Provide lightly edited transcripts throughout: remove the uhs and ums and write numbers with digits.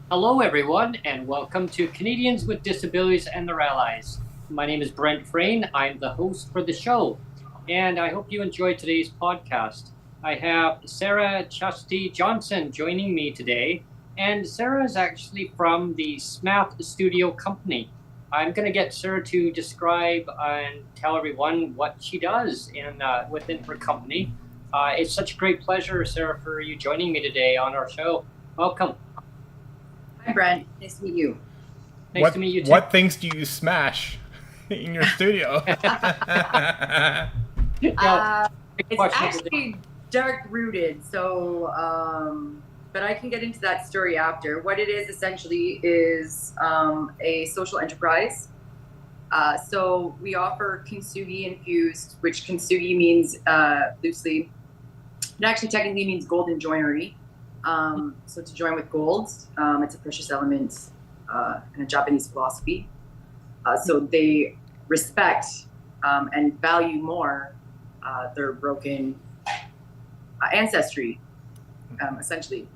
Hello everyone, and welcome to Canadians with Disabilities and their Allies. My name is Brent Frain. I'm the host for the show, and I hope you enjoyed today's podcast. I have Sarah-Chasity Johnson joining me today, and Sarah is actually from the Smath Studio Company. I'm going to get Sarah to describe and tell everyone what she does within her company. It's such a great pleasure, Sarah, for you joining me today on our show. Welcome. Hi, Brent. Nice to meet you. Nice to meet you too. What things do you smash in your studio? It's actually dark-rooted, so but I can get into that story after. What it is essentially is a social enterprise. So we offer kintsugi infused, which kintsugi means loosely, it actually technically means golden joinery. So to join with gold, it's a precious element in a Japanese philosophy. So they respect and value more their broken ancestry, essentially.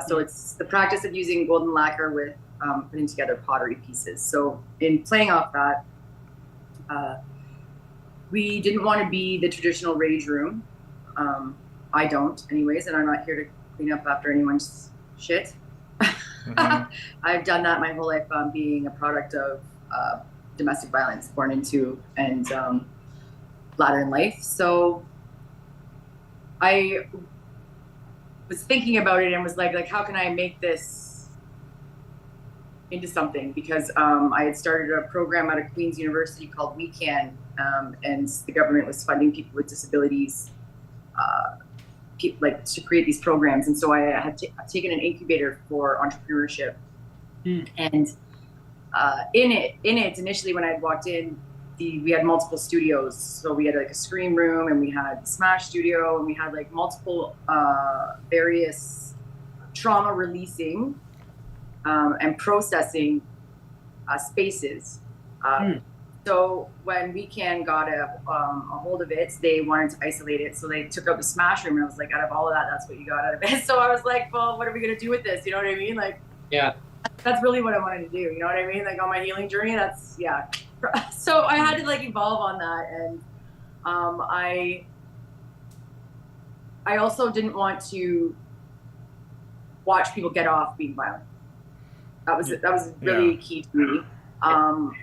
So it's the practice of using golden lacquer with putting together pottery pieces. So in playing off that, we didn't want to be the traditional rage room. I don't, anyways, and I'm not here to clean up after anyone's shit. Mm-hmm. I've done that my whole life, being a product of domestic violence, born into and latter in life. So I was thinking about it and was like how can I make this into something? Because I had started a program at a Queen's University called We Can, and the government was funding people with disabilities to create these programs. And so I had taken an incubator for entrepreneurship. And in it initially, when I had walked in, we had multiple studios. So we had like a scream room, and we had the Smash studio, and we had like multiple various trauma releasing and processing spaces. So when We Can got a hold of it, they wanted to isolate it. So they took out the Smash room, and I was like, out of all of that, that's what you got out of it. So I was like, well, what are we going to do with this? You know what I mean? Like, yeah, that's really what I wanted to do. You know what I mean? Like on my healing journey, yeah. So I had to like evolve on that. And I also didn't want to watch people get off being violent. That was really key to me.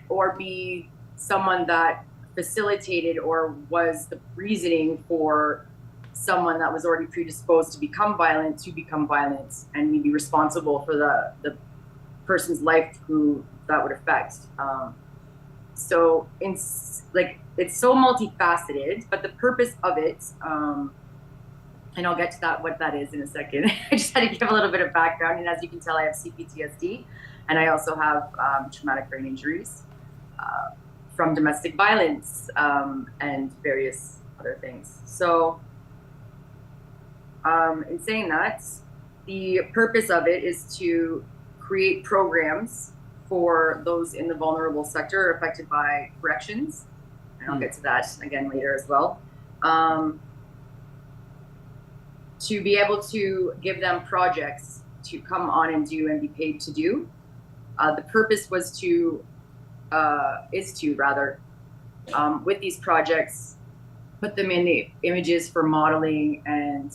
Or be someone that facilitated or was the reasoning for someone that was already predisposed to become violent and be responsible for the person's life who that would affect. So it's so multifaceted, but the purpose of it, and I'll get to what that is in a second. I just had to give a little bit of background, and as you can tell, I have CPTSD, and I also have traumatic brain injuries from domestic violence and various other things. So in saying that, the purpose of it is to create programs for those in the vulnerable sector affected by corrections, and I'll get to that again later as well. To be able to give them projects to come on and do and be paid to do. The purpose is to with these projects, put them in the images for modeling and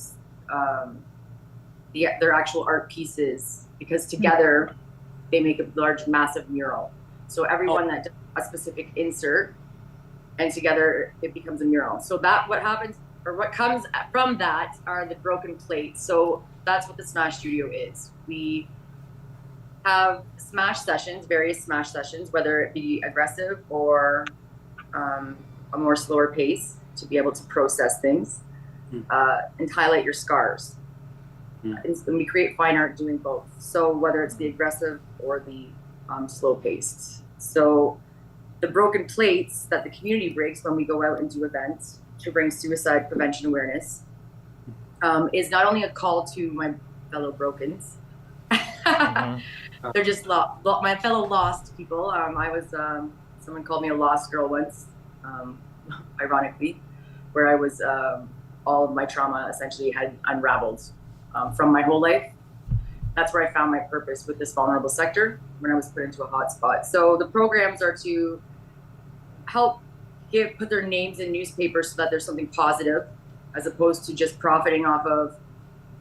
their actual art pieces, because together they make a large, massive mural. So everyone that does a specific insert, and together it becomes a mural. So that what happens, or what comes from that, are the broken plates. So that's what the Smash Studio is. We have Smash sessions, various Smash sessions, whether it be aggressive or a more slower pace, to be able to process things and highlight your scars. And we create fine art doing both. So whether it's the aggressive or the slow paced. So the broken plates that the community breaks when we go out and do events to bring suicide prevention awareness is not only a call to my fellow brokens. They're just my fellow lost people. I was someone called me a lost girl once, ironically, where I was all of my trauma essentially had unraveled from my whole life. That's where I found my purpose with this vulnerable sector when I was put into a hot spot. So the programs are to help put their names in newspapers so that there's something positive, as opposed to just profiting off of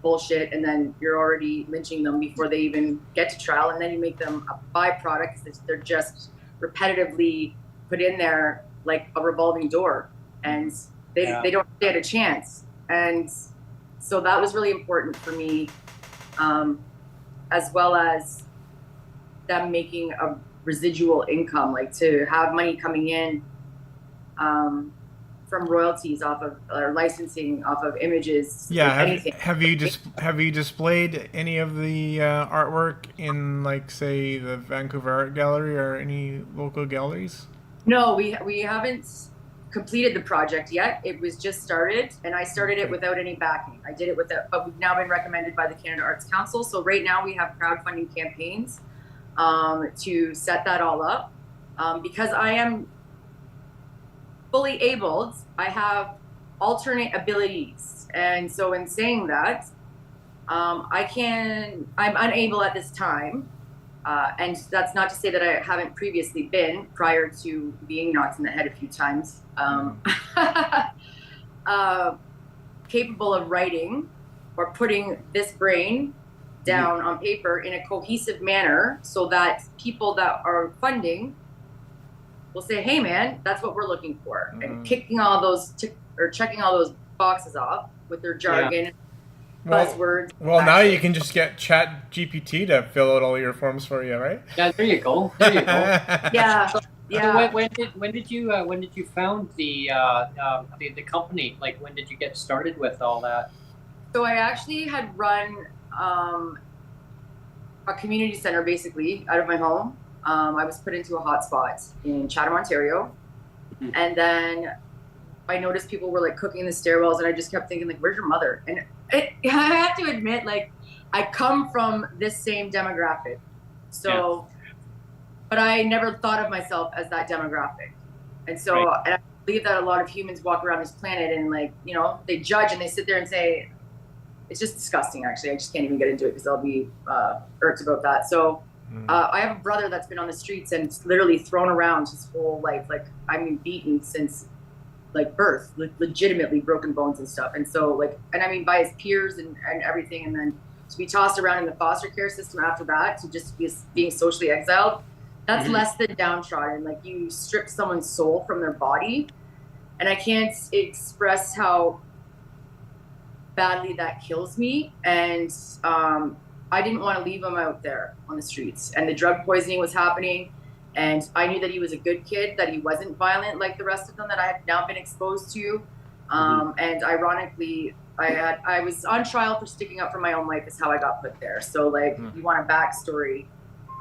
bullshit, and then you're already lynching them before they even get to trial, and then you make them a byproduct because they're just repetitively put in there like a revolving door, and they don't stand a chance. And so that was really important for me, as well as them making a residual income, like to have money coming in from royalties off of, or licensing off of images. Yeah. Anything. Have you displayed any of the artwork in, like, say, the Vancouver Art Gallery or any local galleries? No, we haven't completed the project yet. It was just started, and I started it without any backing. I did it without, but we've now been recommended by the Canada Arts Council. So right now we have crowdfunding campaigns to set that all up. Because I am fully abled, I have alternate abilities. And so in saying that, I'm unable at this time. And that's not to say that I haven't previously been, prior to being knocked in the head a few times, capable of writing or putting this brain down on paper in a cohesive manner so that people that are funding will say, hey man, that's what we're looking for. And checking all those boxes off with their jargon, buzzwords. Well, now you can just get Chat GPT to fill out all your forms for you, right? Yeah, there you go. Yeah. So when did you found the company? Like, when did you get started with all that? So I actually had run a community center basically out of my home. I was put into a hotspot in Chatham, Ontario, and then I noticed people were like cooking in the stairwells, and I just kept thinking, like, where's your mother? And I have to admit, like, I come from this same demographic, so, but I never thought of myself as that demographic, and so and I believe that a lot of humans walk around this planet and, like, you know, they judge and they sit there and say, it's just disgusting. Actually, I just can't even get into it because I'll be irked about that. So. I have a brother that's been on the streets and literally thrown around his whole life. Like, I mean, beaten since like birth, legitimately broken bones and stuff. And so, like, and I mean, by his peers and everything. And then to be tossed around in the foster care system after that, to just be being socially exiled, that's less than downtrodden. Like, you strip someone's soul from their body. And I can't express how badly that kills me. And, I didn't want to leave him out there on the streets, and the drug poisoning was happening. And I knew that he was a good kid, that he wasn't violent like the rest of them that I had now been exposed to. And ironically, I was on trial for sticking up for my own life is how I got put there. So, like, you want a backstory.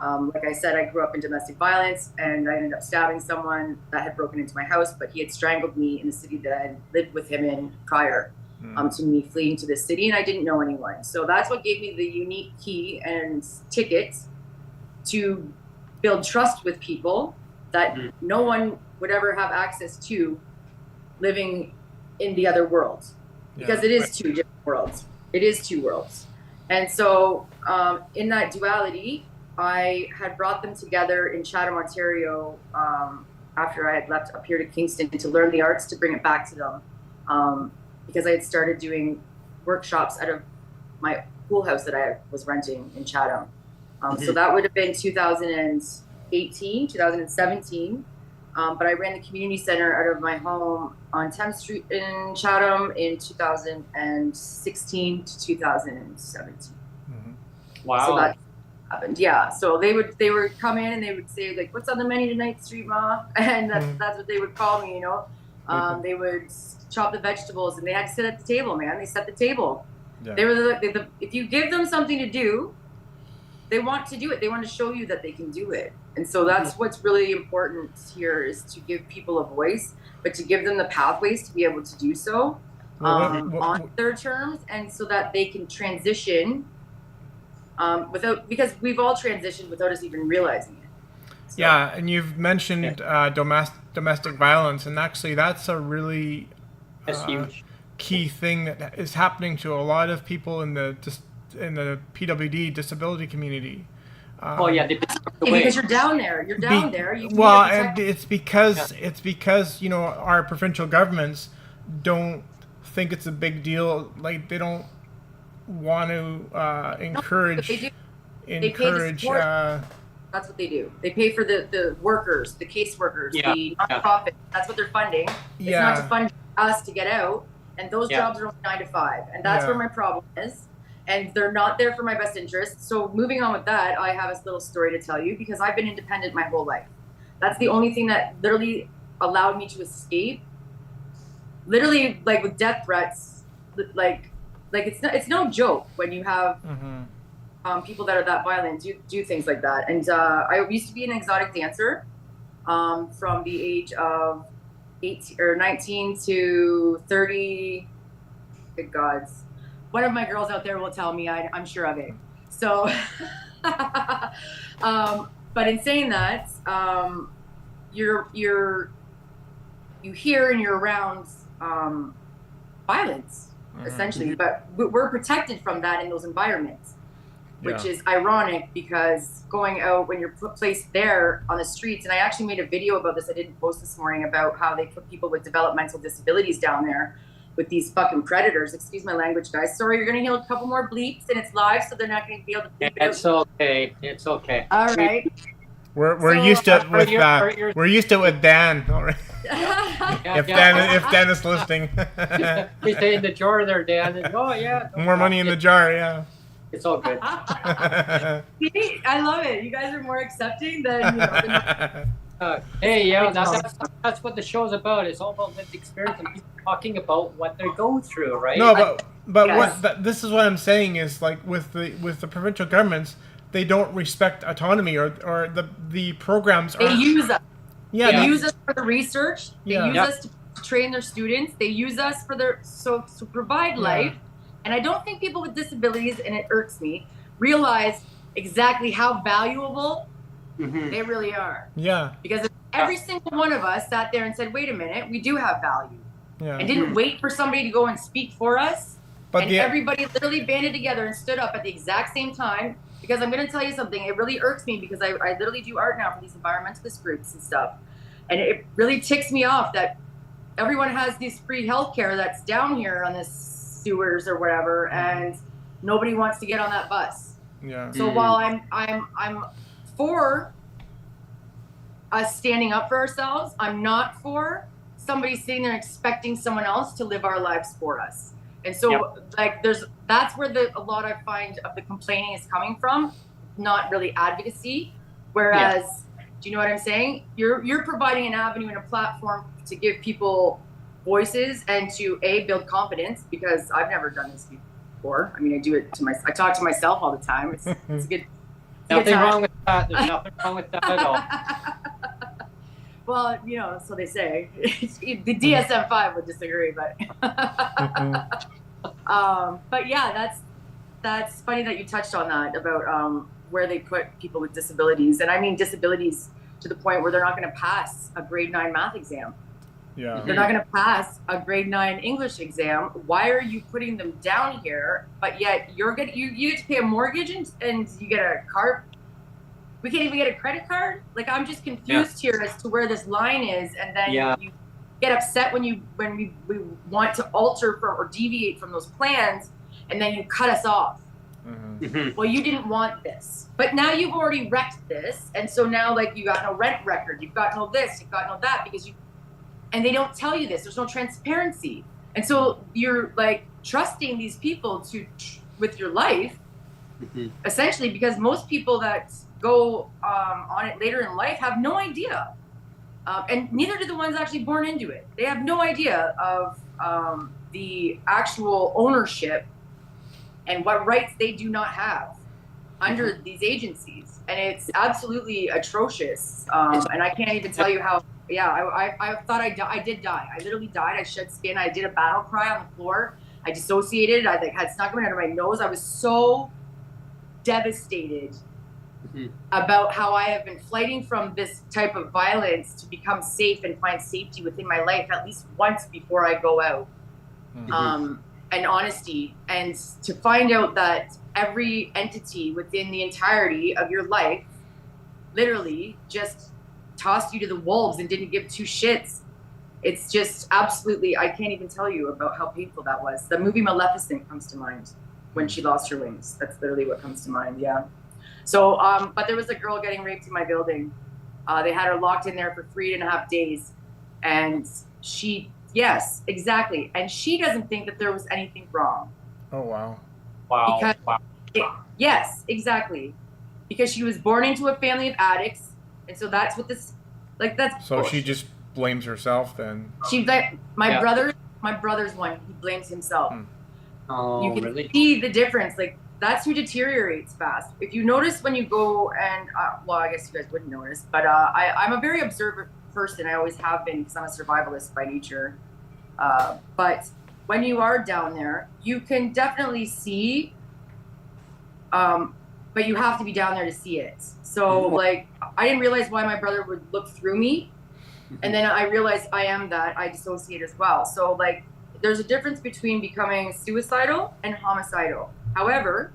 Like I said, I grew up in domestic violence, and I ended up stabbing someone that had broken into my house, but he had strangled me in the city that I had lived with him in prior. To me fleeing to this city, and I didn't know anyone. So that's what gave me the unique key and ticket to build trust with people that no one would ever have access to living in the other world, because it is two different worlds. It is two worlds. And so in that duality, I had brought them together in Chatham, Ontario, after I had left up here to Kingston to learn the arts, to bring it back to them. Because I had started doing workshops out of my pool house that I was renting in Chatham. So that would have been 2018, 2017. But I ran the community center out of my home on 10th Street in Chatham in 2016 to 2017. Mm-hmm. Wow. So that happened. Yeah. So they would come in and they would say like, "What's on the menu tonight, Street Ma?" And that's what they would call me. They would chop the vegetables and they had to sit at the table. Man, they set the table. Yeah. They were if you give them something to do, they want to do it. They want to show you that they can do it. And so that's what's really important here, is to give people a voice, but to give them the pathways to be able to do so on their terms, and so that they can transition because we've all transitioned without us even realizing it. So, yeah, and you've mentioned domestic violence, and actually that's a really huge key thing that is happening to a lot of people in the PWD disability community. Because you're down there. You're down there. And it's because our provincial governments don't think it's a big deal. Like, they don't want to encourage. They pay the support. That's what they do. They pay for the workers, the caseworkers, the nonprofit. That's what they're funding. It's not to fund us to get out. And those jobs are only 9 to 5. And that's where my problem is. And they're not there for my best interest. So moving on with that, I have a little story to tell you, because I've been independent my whole life. That's the only thing that literally allowed me to escape. Literally, like with death threats, like it's no joke when you have people that are that violent do things like that. And I used to be an exotic dancer from the age of 19 to 30. Good gods. One of my girls out there will tell me, I'm sure of it. So, but in saying that, you hear and you're around violence, essentially, but we're protected from that in those environments, which is ironic, because going out when you're placed there on the streets, and I actually made a video about this, I didn't post this morning, about how they put people with developmental disabilities down there with these fucking predators. Excuse my language, guys. Sorry, you're gonna hear a couple more bleeps, and it's live, so they're not gonna be able to bleep it out. It's okay. It's okay. All right. We're used to it with we're used to it with Dan already. If Dan is listening. You stay in the jar there, Dan. And, more money in the jar, yeah. It's all good. See, I love it. You guys are more accepting than that's what the show's about. It's all about lived experience and people talking about what they're going through, right? No, but this is what I'm saying is, like, with the provincial governments, they don't respect autonomy or the programs. They use us. Yeah, they use us for the research. They use us to train their students. They use us for to provide life. And I don't think people with disabilities, and it irks me, realize exactly how valuable they really are. Yeah. Because every single one of us sat there and said, wait a minute, we do have value. Yeah. And didn't wait for somebody to go and speak for us. But everybody literally banded together and stood up at the exact same time. Because I'm going to tell you something, it really irks me, because I literally do art now for these environmentalist groups and stuff. And it really ticks me off that everyone has this free healthcare that's down here on this sewers or whatever, and nobody wants to get on that bus. Yeah. So while I'm for us standing up for ourselves, I'm not for somebody sitting there expecting someone else to live our lives for us. And so that's where a lot I find of the complaining is coming from, not really advocacy. Whereas, do you know what I'm saying? You're providing an avenue and a platform to give people voices and to build confidence, because I've never done this before. I mean, I talk to myself all the time. It's a good. Nothing wrong with that. There's nothing wrong with that at all. Well, so they say. The DSM-5 would disagree, but. But yeah, that's funny that you touched on that about where they put people with disabilities, and I mean disabilities to the point where they're not going to pass a grade 9 math exam. Yeah. They're not going to pass a grade 9 English exam. Why are you putting them down here? But yet you get to pay a mortgage and you get a car. We can't even get a credit card. Like, I'm just confused here as to where this line is. And then you get upset when we want to alter from or deviate from those plans, and then you cut us off. Well, you didn't want this, but now you've already wrecked this, and so now like you got no rent record, you've got no this, you've got no that, and they don't tell you this. There's no transparency, and so you're like trusting these people with your life, essentially, because most people that go on it later in life have no idea, and neither do the ones actually born into it. They have no idea of the actual ownership and what rights they do not have under these agencies. And it's absolutely atrocious. And I can't even tell you how, I thought I did die. I literally died. I shed skin. I did a battle cry on the floor. I dissociated. I like had snuck out of my nose. I was so devastated about how I have been fighting from this type of violence to become safe and find safety within my life at least once before I go out. And honesty, and to find out that every entity within the entirety of your life literally just tossed you to the wolves and didn't give two shits. It's just absolutely, I can't even tell you about how painful that was. The movie Maleficent comes to mind when she lost her wings. That's literally what comes to mind, yeah. So, but there was a girl getting raped in my building. They had her locked in there for 3.5 days, and yes, exactly. And she doesn't think that there was anything wrong. Oh, wow. Yes, exactly. Because she was born into a family of addicts. And so that's what that's So bullshit. she just blames herself then? My brother's one. He blames himself. Oh, you can really? see the difference. Like, that's who deteriorates fast. If you notice when you go and, well, I guess you guys wouldn't notice, but I'm a very observant person. I always have been because I'm a survivalist by nature. But when you are down there, you can definitely see, but you have to be down there to see it. So like, I didn't realize why my brother would look through me. And then I realized I dissociate as well. So like, there's a difference between becoming suicidal and homicidal. However,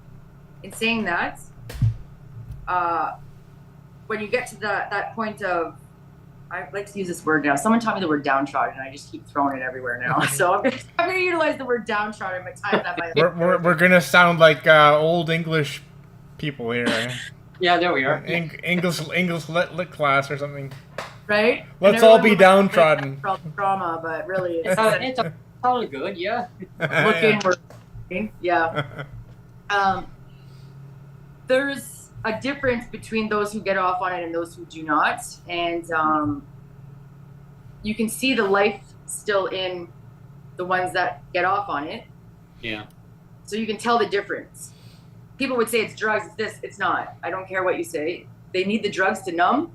in saying that, when you get to that point of, I like to use this word now. Someone taught me the word downtrodden, and I just keep throwing it everywhere now. So I'm gonna utilize the word downtrodden, but time that by we're gonna sound like old English people here. Right? Yeah, there we are. English lit class or something. Right? Let's all be downtrodden. Trauma, but really, It's all good, yeah. looking, working, yeah. There's a difference between those who get off on it and those who do not, and you can see the life still in the ones that get off on it. Yeah. So you can tell the difference. People would say it's drugs, it's this, it's not. I don't care what you say. They need the drugs to numb,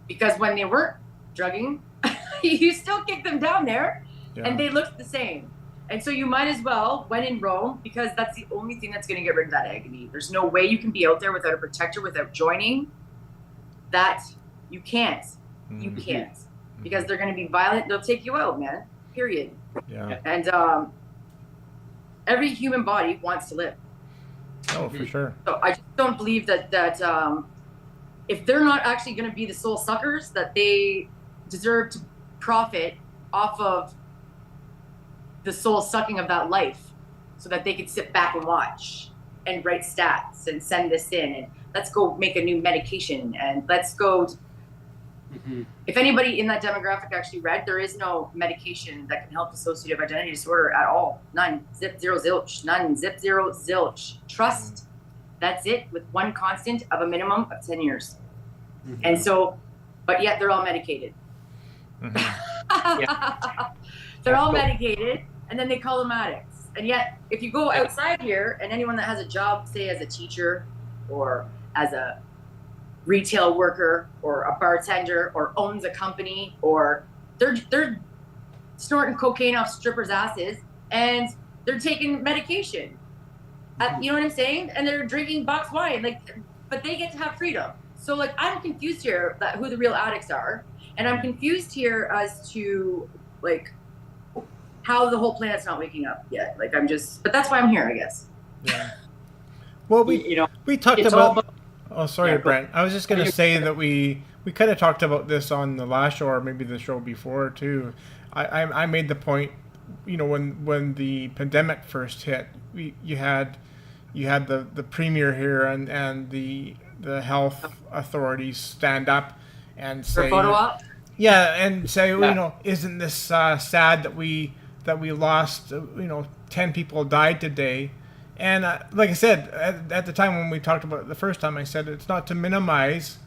because when they weren't drugging, you still kick them down there, and they looked the same. And so you might as well, when in Rome, because that's the only thing that's going to get rid of that agony. There's no way you can be out there without a protector, without joining. That you can't. You can't. Because they're going to be violent. They'll take you out, man. Period. Yeah. And every human body wants to live. Oh, for sure. So I just don't believe that if they're not actually going to be the soul suckers, that they deserve to profit off of the soul sucking of that life, so that they could sit back and watch and write stats and send this in, and let's go make a new medication, and let's go. If anybody in that demographic actually read, there is no medication that can help dissociative identity disorder at all. None. Zip, zero, zilch. None. Zip, zero, zilch. Trust. That's it, with one constant of a minimum of 10 years. And so, but yet they're all medicated. They're all medicated, and then they call them addicts. And yet, if you go outside here, and anyone that has a job, say as a teacher or as a retail worker or a bartender or owns a company, or they're snorting cocaine off strippers' asses, and they're taking medication. You know what I'm saying? And they're drinking box wine, like, but they get to have freedom. So like, I'm confused here that who the real addicts are, and I'm confused here as to like how the whole planet's not waking up yet. Like, but that's why I'm here, I guess. Yeah. Well, we talked about. Oh, sorry, Brent. I was just going to say that we kind of talked about this on the last show, or maybe the show before too. I made the point, when the pandemic first hit, you had you had the premier here and the health authorities stand up and For say, photo op? yeah, and say, well, Yeah. you know, isn't this sad that we lost, 10 people died today. And like I said, at the time when we talked about it the first time, I said it's not to minimize,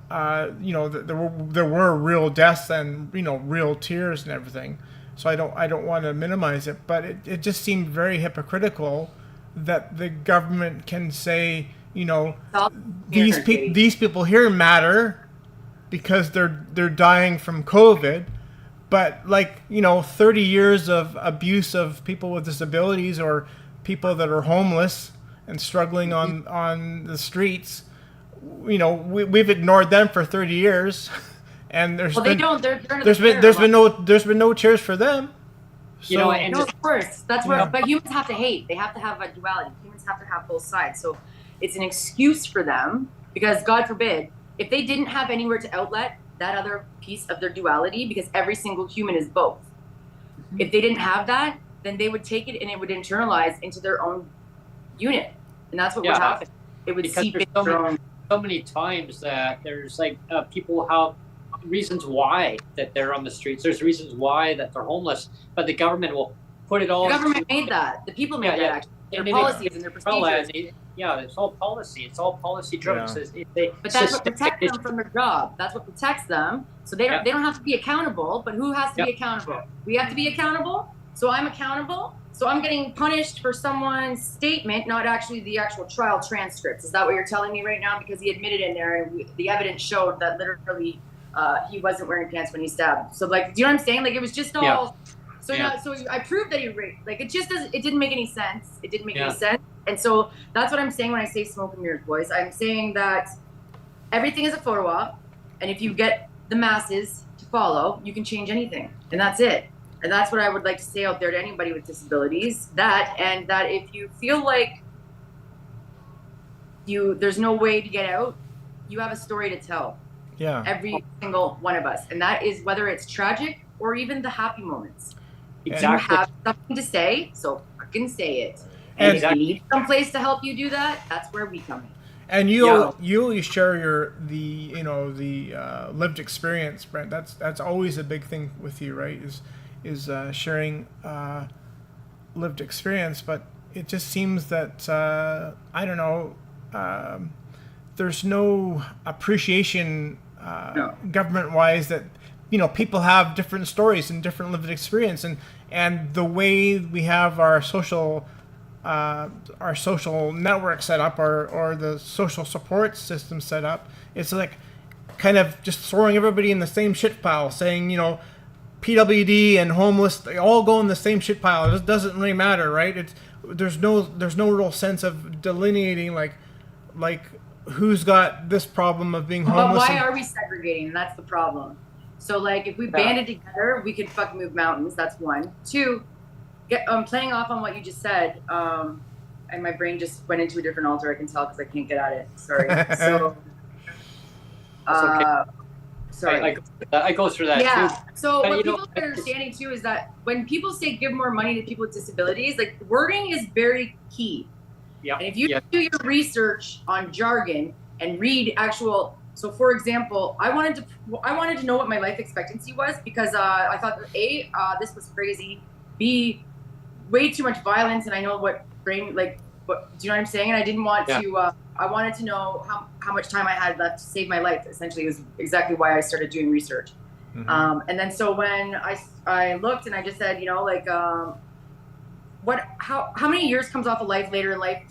that there were real deaths and real tears and everything. So I don't want to minimize it, but it just seemed very hypocritical that the government can say, these people here matter because they're dying from COVID, but 30 years of abuse of people with disabilities or people that are homeless and struggling on the streets, we've ignored them for 30 years, and there's been no cheers for them. So, and of course, that's where. But humans have to hate. They have to have a duality. Humans have to have both sides. So it's an excuse for them because, God forbid, if they didn't have anywhere to outlet that other piece of their duality, because every single human is both. If they didn't have that, then they would take it and it would internalize into their own unit, and that's what would happen. It would seep into their own. So many times that there's people have reasons why that they're on the streets. There's reasons why that they're homeless, but the government will put it all. The government made that. The people made that. Actually, their policies and their procedures. It's all policy. It's all policy driven. Yeah. But that's what protects them from their job. That's what protects them. So they don't have to be accountable. But who has to be accountable? We have to be accountable. So I'm accountable. So I'm getting punished for someone's statement, not actually the actual trial transcripts. Is that what you're telling me right now? Because he admitted in there, and the evidence showed that literally he wasn't wearing pants when he stabbed. So do you know what I'm saying? It was just all. Yeah. So now, so I proved that he raped. It just doesn't. It didn't make any sense. It didn't make any sense. And so that's what I'm saying when I say smoke and mirrors, boys. I'm saying that everything is a photo op, and if you get the masses to follow, you can change anything, and that's it. And that's what I would like to say out there to anybody with disabilities, that if you feel like there's no way to get out, you have a story to tell. Yeah. Every single one of us. And that is whether it's tragic or even the happy moments. Exactly. You have something to say, so fucking say it. And if you need someplace to help you do that, that's where we come in. And you always share the lived experience, Brent. That's always a big thing with you, right? Is sharing lived experience, but it just seems that I don't know. There's no appreciation government-wise that people have different stories and different lived experience, and the way we have our social network set up or the social support system set up, it's kind of just throwing everybody in the same shit pile, saying PWD and homeless, they all go in the same shit pile. It doesn't really matter, right? There's no real sense of delineating like who's got this problem of being homeless. But why are we segregating? That's the problem. So if we banded together, we could fucking move mountains. That's one. Two, playing off on what you just said, and my brain just went into a different altar. I can tell because I can't get at it. Sorry. So. Okay. Sorry. I go through that too. So what people are understanding too is that when people say give more money to people with disabilities, wording is very key. Yeah. And if you do your research on jargon and read actual, so for example, I wanted to know what my life expectancy was because I thought A, this was crazy. B, way too much violence, and I know what brain what do you know what I'm saying? And I didn't want to. I wanted to know how much time I had left to save my life. Essentially, was exactly why I started doing research. Mm-hmm. And then so when I looked and I just said, how many years comes off of life later in life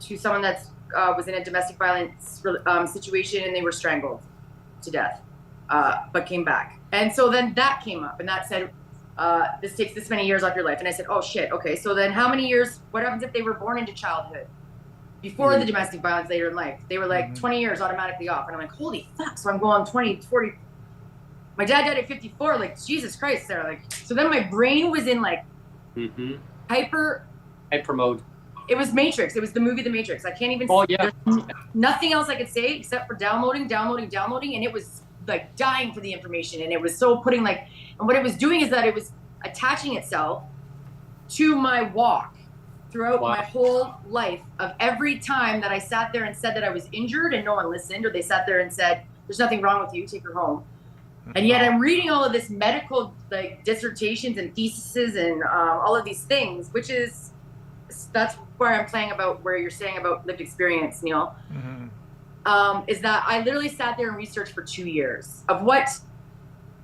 to someone that's was in a domestic violence situation and they were strangled to death, but came back. And so then that came up and that said, this takes this many years off your life. And I said, oh shit, okay. So then how many years, what happens if they were born into childhood? Before the domestic violence later in life, they were 20 years automatically off. And I'm like, holy fuck. So I'm going 20, 40. My dad died at 54. Jesus Christ, Sarah. So then my brain was in hyper mode. It was Matrix. It was the movie The Matrix. I can't even nothing else I could say except for downloading. And it was dying for the information. And it was so putting and what it was doing is that it was attaching itself to my walk. throughout Wow. my whole life of every time that I sat there and said that I was injured and no one listened, or they sat there and said, there's nothing wrong with you, take her home. And yet I'm reading all of this medical like dissertations and theses and all of these things, which is, that's where I'm playing about where you're saying about lived experience, Neil. Is that I literally sat there and researched for 2 years of what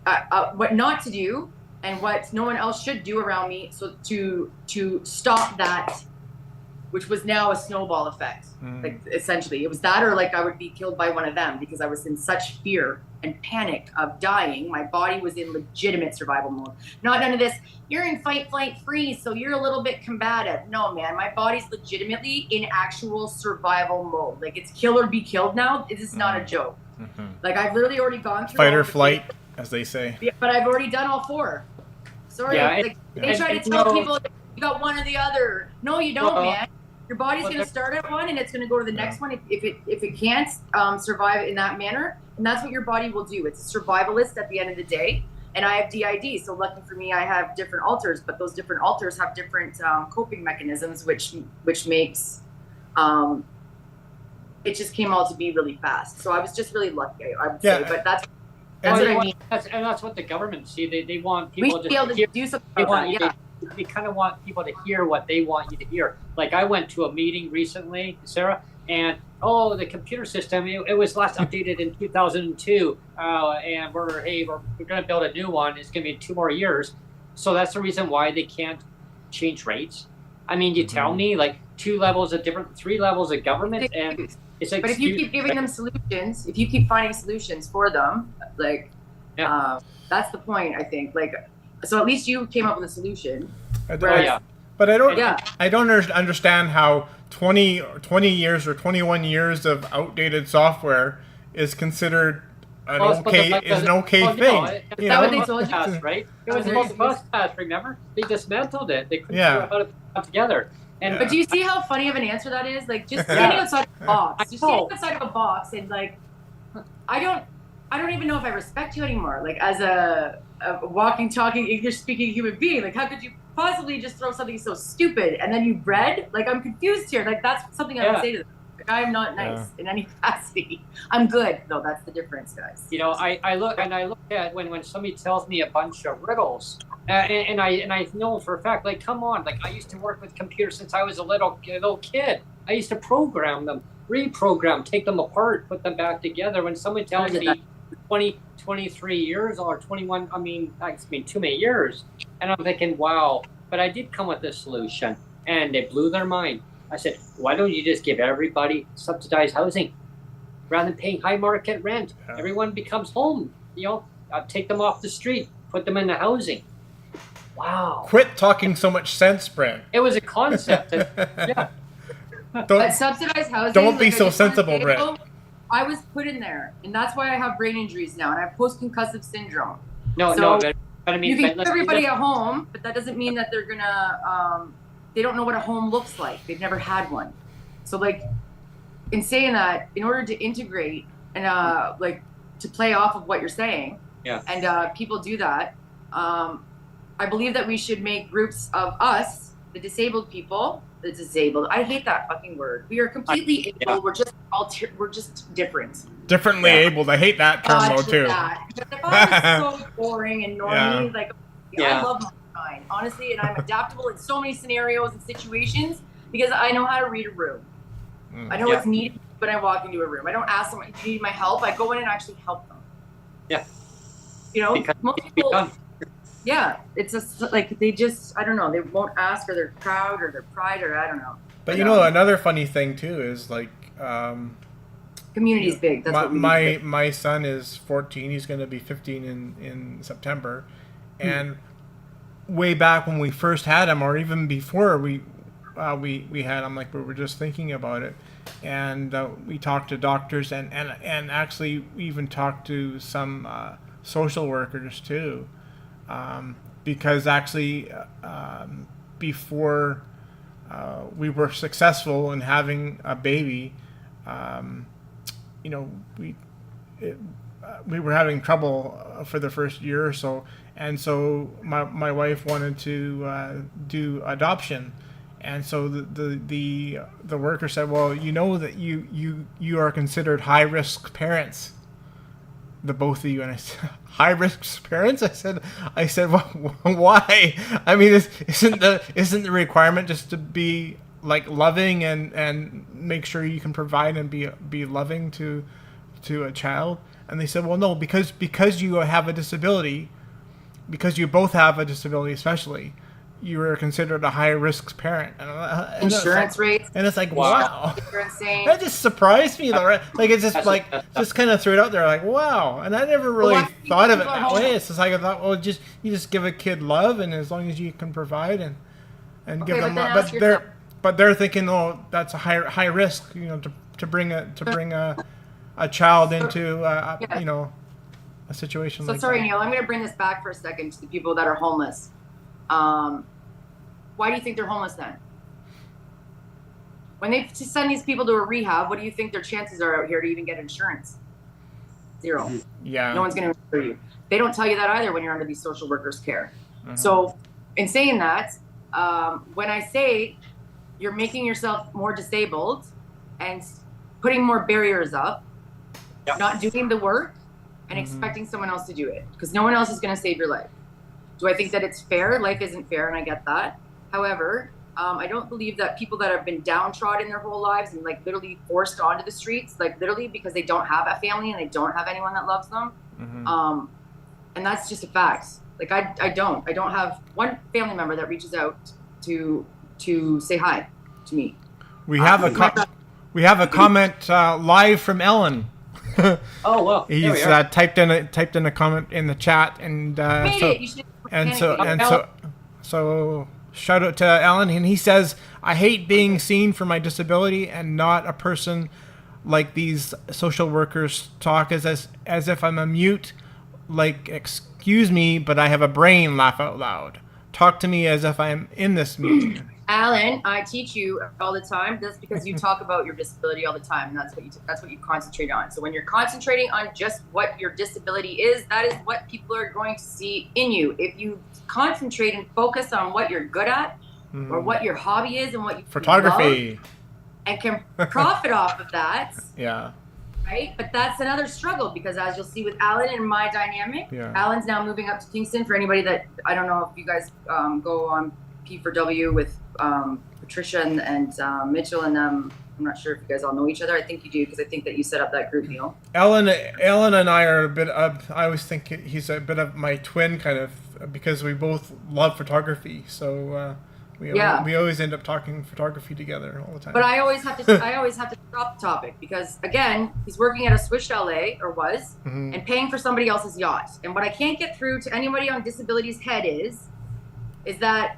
not to do and what no one else should do around me, so to stop that, which was now a snowball effect. Like essentially, it was that, or like I would be killed by one of them because I was in such fear and panic of dying. My body was in legitimate survival mode. Not none of this, you're in fight, flight, freeze, so you're a little bit combative. No, man, my body's legitimately in actual survival mode. Like it's kill or be killed now. This is not a joke. Like I've literally already gone through Fight or flight, as they say. Yeah, but I've already done all 4. Sorry, Yeah, like they try to tell people you got one or the other. No, you don't, man. Your body's going to start at one and it's going to go to the next one if it can't survive in that manner. And that's what your body will do. It's a survivalist at the end of the day. And I have DID, so lucky for me, I have different alters, but those different alters have different coping mechanisms, which makes it just came all to be really fast. So I was just really lucky, I would say. But that's what I mean. That's what the government see. They want people to be able to do something about that. They kind of want people to hear what they want you to hear. Like I went to a meeting recently, Sarah, and the computer system, it was last updated in 2002, and we're going to build a new one. It's going to be 2 more years. So that's the reason why they can't change rates. I mean, you tell me like 3 levels of government, and it's like. But if you keep giving them solutions, if you keep finding solutions for them, like that's the point, I think. Like. So at least you came up with a solution. But I don't understand how 20 years or 21 years of outdated software is considered an okay thing. No, you know? What they told you, right? It was supposed to bus pass. Remember, they dismantled it. They couldn't figure out how to put it together. But do you see how funny of an answer that is? Like just standing outside of a box. Just standing outside of a box and like, I don't even know if I respect you anymore. Like as a walking, talking, English-speaking human being, like how could you possibly just throw something so stupid and then you bred? Like I'm confused here. Like that's something I would say to them. Like, I am not nice in any capacity. I'm good though. That's the difference, guys. You know, I look at when somebody tells me a bunch of riddles, and I know for a fact, like come on, like I used to work with computers since I was a little kid. I used to program them, reprogram, take them apart, put them back together. When someone tells me 23 years or 21, I mean too many years, and I'm thinking, wow. But I did come with this solution, and it blew their mind. I said, why don't you just give everybody subsidized housing rather than paying high market rent? Everyone becomes home. You know, take them off the street, put them in the housing. Wow. Quit talking so much sense, Brent. It was a concept. But subsidized housing. Don't be so sensible, Brent. I was put in there, and that's why I have brain injuries now, and I have post-concussive syndrome. But I mean, you can keep everybody at home, but that doesn't mean that they're gonna. They don't know what a home looks like. They've never had one. So, like, in saying that, in order to integrate and like to play off of what you're saying, and people do that. I believe that we should make groups of us, the disabled people. The disabled. I hate that fucking word. We are completely able. We're just different. Differently abled. I hate that term though too. If I was so boring and normally, like, I love my kind, honestly, and I'm adaptable in so many scenarios and situations because I know how to read a room. I know what's needed when I walk into a room. I don't ask them, do you need my help? I go in and actually help them. Yeah. You know, most people. Yeah, it's just like they just, I don't know, they won't ask, or they're proud, or they're pride, or I don't know. But you know, another funny thing too is like community's big. That's my son is 14. He's going to be 15 in September, and way back when we first had him, or even before we had him, like we were just thinking about it, and we talked to doctors, and actually we even talked to some social workers too. Because actually, before we were successful in having a baby, you know, we were having trouble for the first year or so, and so my wife wanted to do adoption, And so the worker said, well, you know that you are considered high risk parents, the both of you. And I said, high risk parents? I said, well, why? I mean, isn't the requirement just to be like loving and make sure you can provide and be loving to a child? And they said, well, no, because you have a disability, because you both have a disability, especially, you are considered a high risk parent. And Insurance rates. And it's like, wow. You're insane. That just surprised me, though, right? Like, it's just like, just kind of threw it out there, like, wow. And I never really thought of it that way. It's just like, I thought, well, you just give a kid love, and as long as you can provide and give them love. But they're thinking, oh, that's a high risk, you know, to bring a child into you know, a situation. So sorry, Neil, I'm going to bring this back for a second to the people that are homeless. Why do you think they're homeless then? When they send these people to a rehab, what do you think their chances are out here to even get insurance? Zero. Yeah. No one's going to insure you. They don't tell you that either when you're under these social workers' care. So in saying that, when I say you're making yourself more disabled and putting more barriers up, not doing the work and expecting someone else to do it, because no one else is going to save your life. Do I think that it's fair? Life isn't fair, and I get that. However, I don't believe that people that have been downtrodden their whole lives and like literally forced onto the streets, like literally because they don't have a family and they don't have anyone that loves them, and that's just a fact. Like I don't have one family member that reaches out to say hi to me. We have a comment live from Ellen. Oh well, he's typed in a comment in the chat, and so shout out to Alan, and he says, I hate being seen for my disability and not a person like these social workers talk as if I'm a mute, like, excuse me, but I have a brain, laugh out loud. Talk to me as if I'm in this meeting. Alan, I teach you all the time. That's because you talk about your disability all the time, and that's what you concentrate on. So when you're concentrating on just what your disability is, that is what people are going to see in you. If you concentrate and focus on what you're good at, or what your hobby is, and what you photography, love, and can profit off of that, right? But that's another struggle, because as you'll see with Alan and my dynamic, Alan's now moving up to Kingston. For anybody that, I don't know if you guys go on P4W with Patricia and Mitchell and them. I'm not sure if you guys all know each other. I think you do, because I think that you set up that group, Neil. Ellen and I are a bit of, I always think he's a bit of my twin, kind of, because we both love photography. So we always end up talking photography together all the time. But I always have to drop the topic, because again, he's working at a Swiss chalet, or was, and paying for somebody else's yacht. And what I can't get through to anybody on disability's head is that,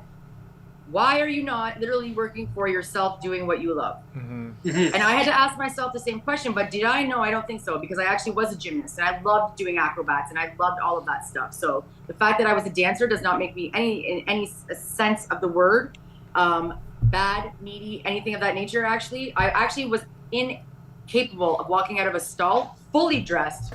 why are you not literally working for yourself, doing what you love? And I had to ask myself the same question, but did I know? I don't think so, because I actually was a gymnast and I loved doing acrobats and I loved all of that stuff. So the fact that I was a dancer does not make me in any sense of the word bad, needy, anything of that nature. Actually, I actually was incapable of walking out of a stall fully dressed,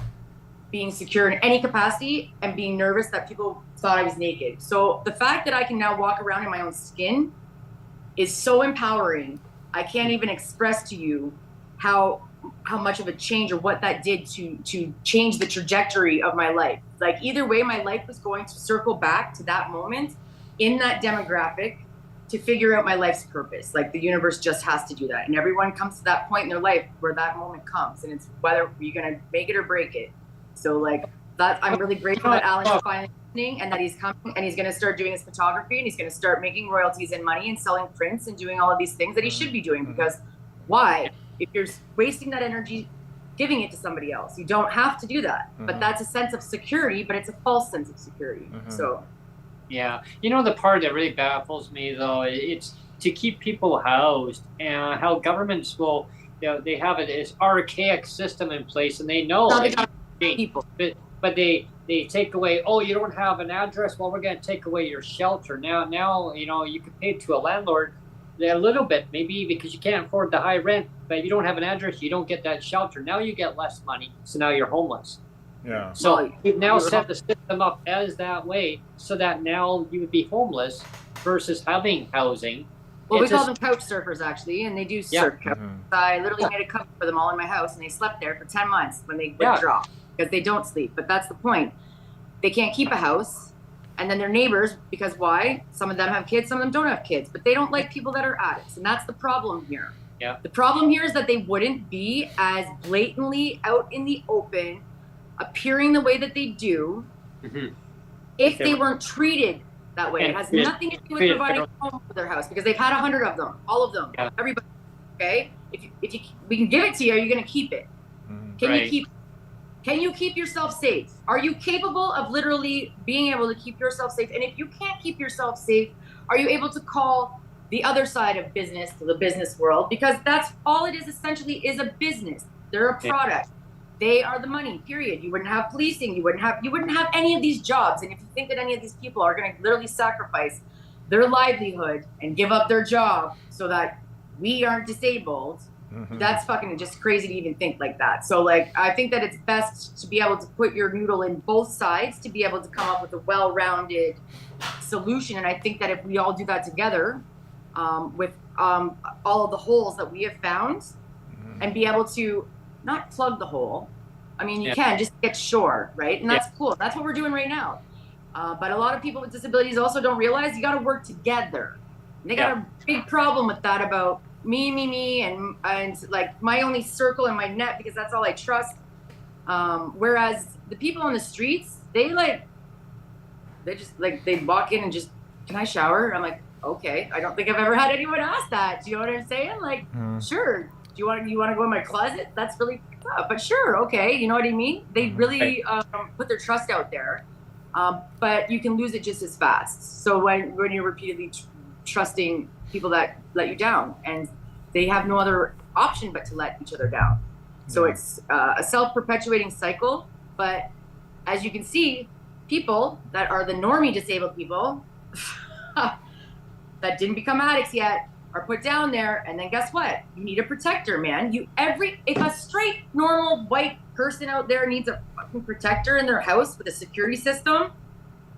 being secure in any capacity, and being nervous that people thought I was naked. So the fact that I can now walk around in my own skin is so empowering. I can't even express to you how much of a change, or what that did to change the trajectory of my life. Like, either way, my life was going to circle back to that moment in that demographic to figure out my life's purpose. Like, the universe just has to do that. And everyone comes to that point in their life where that moment comes, and it's whether you're going to make it or break it. So like that, I'm really grateful that Alan is finally listening, and that he's coming and he's going to start doing his photography, and he's going to start making royalties and money and selling prints and doing all of these things that he should be doing. Because why? If you're wasting that energy giving it to somebody else, you don't have to do that. But that's a sense of security, but it's a false sense of security. So yeah, you know, the part that really baffles me though, it's to keep people housed, and how governments will, you know, they have this archaic system in place, and they know people, but they take away, oh, you don't have an address, well, we're going to take away your shelter. Now you know, you can pay to a landlord a little bit, maybe because you can't afford the high rent, but if you don't have an address, you don't get that shelter. Now you get less money, so now you're homeless. Yeah. So we've now set the system up as that way, so that now you would be homeless versus having housing, Well, we call them couch surfers, actually, and they do surf couch. I literally made a cover for them all in my house, and they slept there for 10 months when they withdraw because they don't sleep. But that's the point. They can't keep a house, and then their neighbors, because why? Some of them have kids, some of them don't have kids, but they don't like people that are addicts, and that's the problem here. Yeah. The problem here is that they wouldn't be as blatantly out in the open, appearing the way that they do, if they weren't treated that way. It has nothing to do with providing a home for their house, because they've had 100 of them, all of them, everybody. Okay, if you we can give it to you, are you going to keep it? Can you keep yourself safe? Are you capable of literally being able to keep yourself safe? And if you can't keep yourself safe, are you able to call the other side of business to the business world? Because that's all it is, essentially, is a business. They're a product. They are the money, period. You wouldn't have policing. You wouldn't have any of these jobs. And if you think that any of these people are going to literally sacrifice their livelihood and give up their job so that we aren't disabled, that's fucking just crazy to even think like that. So, like, I think that it's best to be able to put your noodle in both sides to be able to come up with a well-rounded solution. And I think that if we all do that together, with all of the holes that we have found, and be able to not plug the hole. I mean, you can just get shore, right? And that's cool. That's what we're doing right now. But a lot of people with disabilities also don't realize you got to work together. And they got a big problem with that about me, and like my only circle and my net, because that's all I trust. Whereas the people on the streets, they just like, they walk in and just, can I shower? And I'm like, okay. I don't think I've ever had anyone ask that. Do you know what I'm saying? Like, sure. Do you want to go in my closet? That's really tough, but sure, okay. You know what I mean? They really put their trust out there, but you can lose it just as fast. So when you're repeatedly trusting people that let you down, and they have no other option but to let each other down. So it's a self-perpetuating cycle. But as you can see, people that are the normie disabled people that didn't become addicts yet are put down there, and then guess what? You need a protector, man. If a straight, normal, white person out there needs a fucking protector in their house with a security system,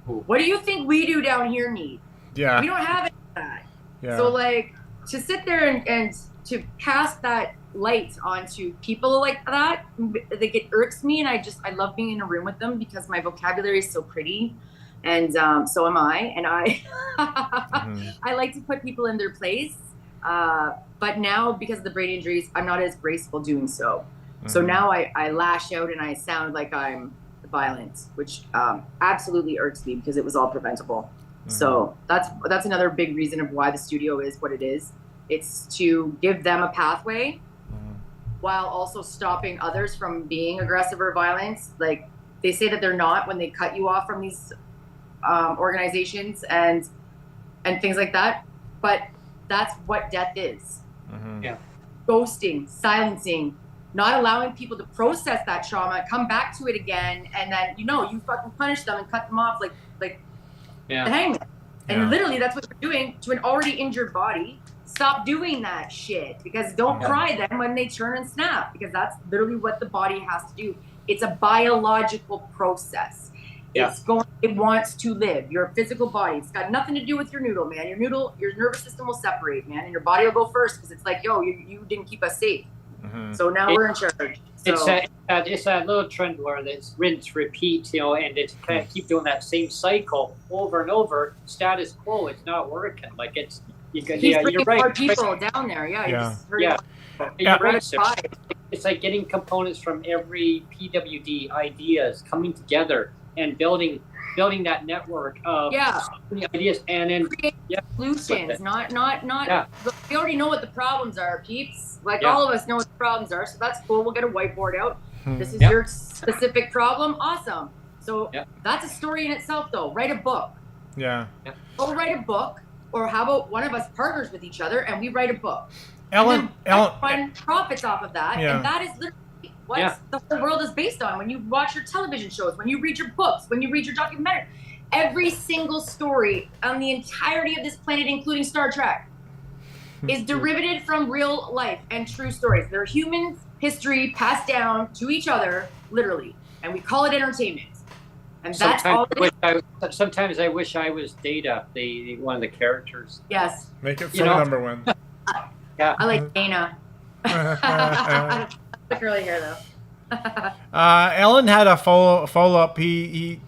what do you think we do down here need? Yeah. We don't have any of that. Yeah. So, like, to sit there and to cast that light onto people like that, like, it irks me, and I love being in a room with them because my vocabulary is so pretty. And so am I, and I like to put people in their place. But now, because of the brain injuries, I'm not as graceful doing so. So now I lash out and I sound like I'm violent, which absolutely irks me because it was all preventable. So that's another big reason of why the studio is what it is. It's to give them a pathway while also stopping others from being aggressive or violent. Like, they say that they're not when they cut you off from these organizations and things like that, but that's what death is. Ghosting, silencing, not allowing people to process that trauma, come back to it again, and then you fucking punish them and cut them off like the hangman. And literally that's what you're doing to an already injured body. Stop doing that shit, because don't cry then when they turn and snap, because that's literally what the body has to do. It's a biological process. It wants to live. Your physical body. It's got nothing to do with your noodle, man. Your nervous system will separate, man, and your body will go first, because it's like, yo, you didn't keep us safe. So now we're in charge. So, it's that little trend where it's rinse, repeat, and it's kind of keep doing that same cycle over and over. Status quo. It's not working. Like, you're right. More people down there. You're right. It's like getting components from every PWD ideas coming together and building that network of ideas, and then create solutions. Not. We already know what the problems are, peeps. Like, all of us know what the problems are, so that's cool. We'll get a whiteboard out. This is your specific problem. Awesome. So that's a story in itself, though. Write a book. Go write a book, or how about one of us partners with each other and we write a book? Ellen find profits off of that, and that is literally what the whole world is based on. When you watch your television shows, when you read your books, when you read your documentary, every single story on the entirety of this planet, including Star Trek, is derivative from real life and true stories. They're human history passed down to each other, literally, and we call it entertainment. And that's all sometimes I wish I was Data, the one of the characters. Yes. Make it so number one. Yeah. I like Dana. The curly hair though. Ellen had a follow up. He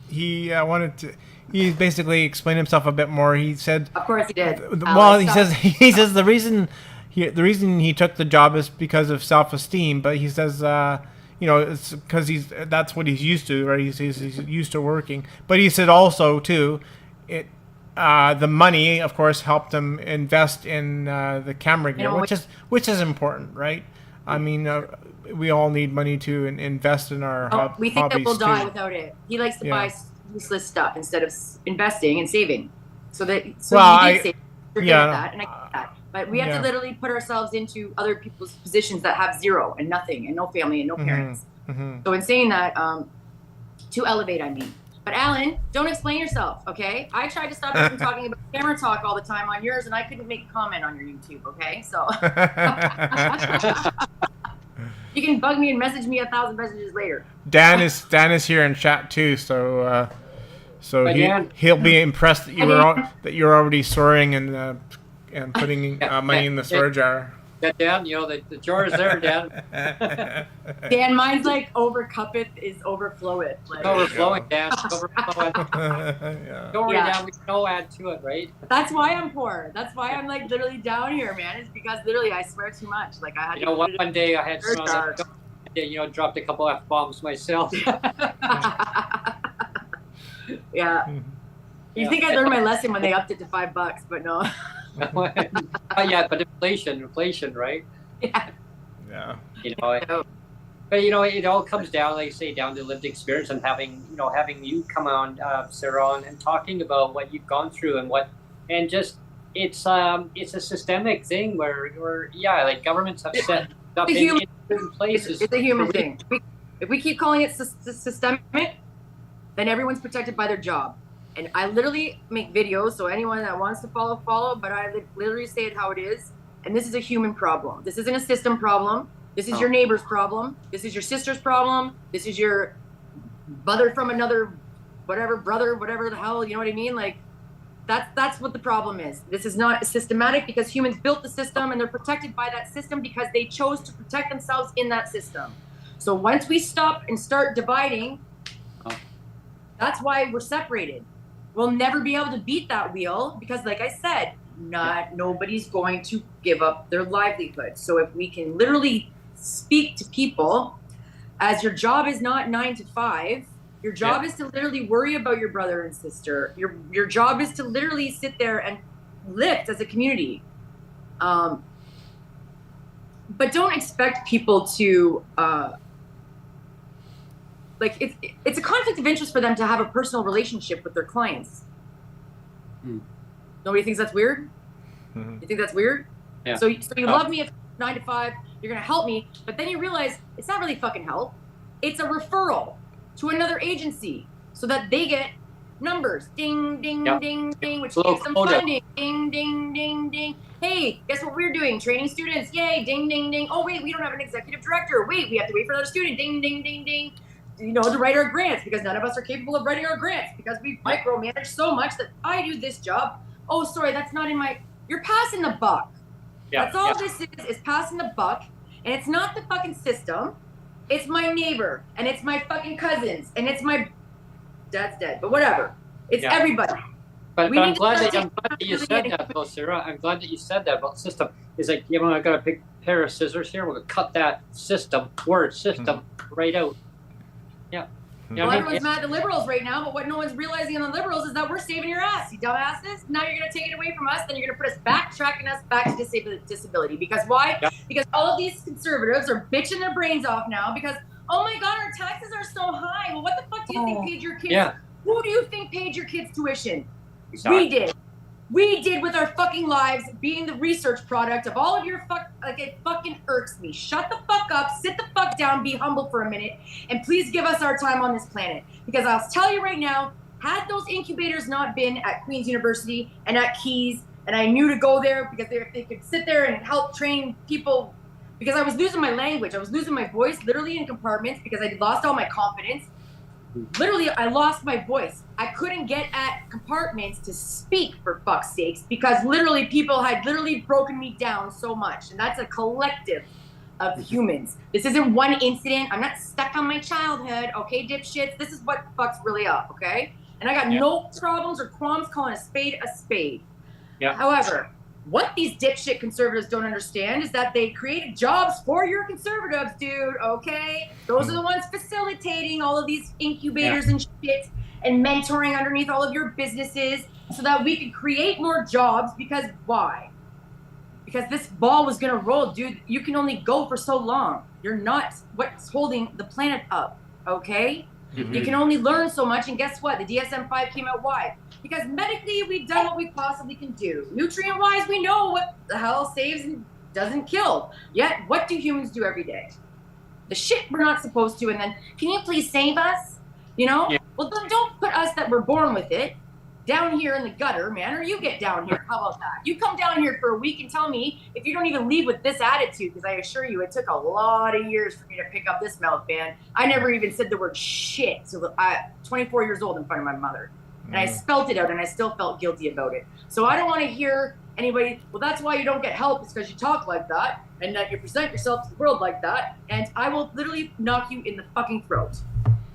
wanted to. He basically explained himself a bit more. He said, "Of course he did." Well, he says the reason he took the job is because of self-esteem. But he says, it's because that's what he's used to, right? He's used to working. But he said also too, the money, of course, helped him invest in the camera gear, which is important, right? I mean, we all need money to invest in our hobbies. We think that we'll die without it. He likes to buy useless stuff instead of investing and saving. So he did save. Forget that, and I get that. But we have to literally put ourselves into other people's positions that have zero and nothing and no family and no parents. Mm-hmm. So in saying that, to elevate, I mean. But Alan, don't explain yourself, okay? I tried to stop you from talking about camera talk all the time on yours, and I couldn't make a comment on your YouTube, okay? So you can bug me and message me 1,000 messages later. Dan is here in chat too, so he'll be impressed that you're already soaring and putting money in the swear jar. Yeah, Dan, the jar is there, Dan. Dan, mine's like overcuppeth is overfloweth. Like, overflowing, Dan. Overflowing. Don't worry, Dan. We can all add to it, right? That's why I'm poor. That's why I'm like literally down here, man. It's because literally I swear too much. Like I had. One day I had dropped a couple F-bombs myself. Yeah. You think I learned my lesson when they upped it to $5, but no. Yeah, but inflation, right? Yeah. Yeah. But it all comes down, like I say, down to lived experience and having you come on, Sarah, and talking about what you've gone through and just it's a systemic thing where like governments have set up in certain places. It's a human thing. If we keep calling it systemic, then everyone's protected by their job. And I literally make videos, so anyone that wants to follow, but I literally say it how it is. And this is a human problem. This isn't a system problem. This is your neighbor's problem. This is your sister's problem. This is your brother from another, whatever the hell, you know what I mean? Like, that's what the problem is. This is not systematic because humans built the system and they're protected by that system because they chose to protect themselves in that system. So once we stop and start dividing, that's why we're separated. We'll never be able to beat that wheel because, like I said, nobody's going to give up their livelihood. So if we can literally speak to people as your job is not 9 to 5, your job is to literally worry about your brother and sister. Your job is to literally sit there and lift as a community. But don't expect people to it's a conflict of interest for them to have a personal relationship with their clients. Nobody thinks that's weird? Mm-hmm. You think that's weird? Yeah. So you love me at 9 to 5, you're going to help me, but then you realize it's not really fucking help. It's a referral to another agency so that they get numbers. Ding, ding, ding, ding, which gives them funding. Ding, ding, ding, ding. Hey, guess what we're doing? Training students. Yay, ding, ding, ding. Oh, wait, we don't have an executive director. Wait, we have to wait for another student. Ding, ding, ding, ding. To write our grants because none of us are capable of writing our grants because we micromanage so much that I do this job. Oh, sorry, that's not in my. You're passing the buck. Yeah, that's all this is passing the buck, and it's not the fucking system. It's my neighbor, and it's my fucking cousins, and it's my dad's dead, but whatever. It's everybody. But I'm glad that you said that, though, Sarah. I'm glad that you said that about system. It's like, I got a big pair of scissors here. We're gonna cut that system right out. Yeah. Well, everyone's mad at the Liberals right now, but what no one's realizing on the Liberals is that we're saving your ass, you dumbasses. Now you're going to take it away from us, then you're going to put us backtracking us back to disability. Because why? Yeah. Because all of these conservatives are bitching their brains off now because, oh my God, our taxes are so high. Well, what the fuck do you think paid your kids? Yeah. Who do you think paid your kids tuition? Exactly. We did. We did with our fucking lives being the research product of all of your it fucking irks me. Shut the fuck up, sit the fuck down, be humble for a minute, and please give us our time on this planet. Because I'll tell you right now, had those incubators not been at Queen's University and at Keys, and I knew to go there because they could sit there and help train people, because I was losing my language, I was losing my voice literally in compartments because I lost all my confidence. Literally, I lost my voice. I couldn't get at compartments to speak, for fuck's sakes, because literally people had literally broken me down so much. And that's a collective of humans. This isn't one incident. I'm not stuck on my childhood, okay, dipshits? This is what fucks really up, okay? And I got no problems or qualms calling a spade a spade. Yeah. However, what these dipshit conservatives don't understand is that they created jobs for your conservatives, dude, okay? Those are the ones facilitating all of these incubators and shit and mentoring underneath all of your businesses so that we could create more jobs, because why? Because this ball was gonna roll, dude. You can only go for so long. You're not what's holding the planet up, okay? You can only learn so much, and guess what? The DSM-5 came out. Why? Because medically, we've done what we possibly can do. Nutrient-wise, we know what the hell saves and doesn't kill. Yet, what do humans do every day? The shit we're not supposed to, and then, can you please save us? You know? Yeah. Well, then don't put us that were born with it down here in the gutter, man, or you get down here. How about that? You come down here for a week and tell me if you don't even leave with this attitude, because I assure you it took a lot of years for me to pick up this mouth, man. I never even said the word shit till I'm 24 years old in front of my mother. And I spelt it out, and I still felt guilty about it. So I don't want to hear anybody, well, that's why you don't get help, is because you talk like that, and that you present yourself to the world like that, and I will literally knock you in the fucking throat.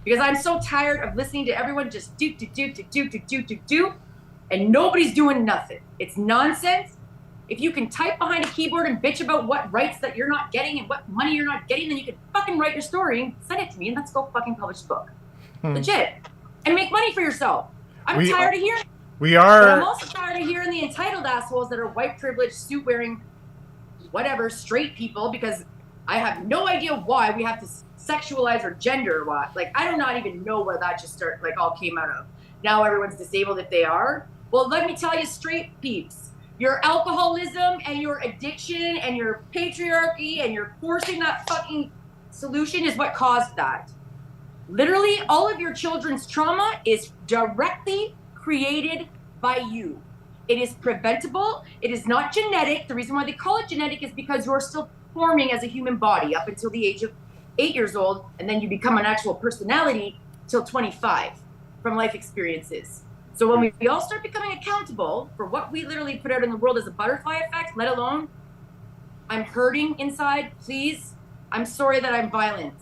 Because I'm so tired of listening to everyone just do, and nobody's doing nothing. It's nonsense. If you can type behind a keyboard and bitch about what rights that you're not getting and what money you're not getting, then you can fucking write your story and send it to me, and let's go fucking publish a book. Legit. And make money for yourself. I'm tired of hearing. We are. But I'm also tired of hearing the entitled assholes that are white privileged, suit wearing, whatever, straight people, because I have no idea why we have to sexualize or gender or what. Like, I do not even know where that just all came out of. Now everyone's disabled if they are. Well, let me tell you straight, peeps. Your alcoholism and your addiction and your patriarchy and your forcing that fucking solution is what caused that. Literally, all of your children's trauma is directly created by you. It is preventable. It is not genetic. The reason why they call it genetic is because you're still forming as a human body up until the age of 8 years old, and then you become an actual personality till 25 from life experiences. So when we all start becoming accountable for what we literally put out in the world as a butterfly effect, let alone, I'm hurting inside, please, I'm sorry that I'm violent.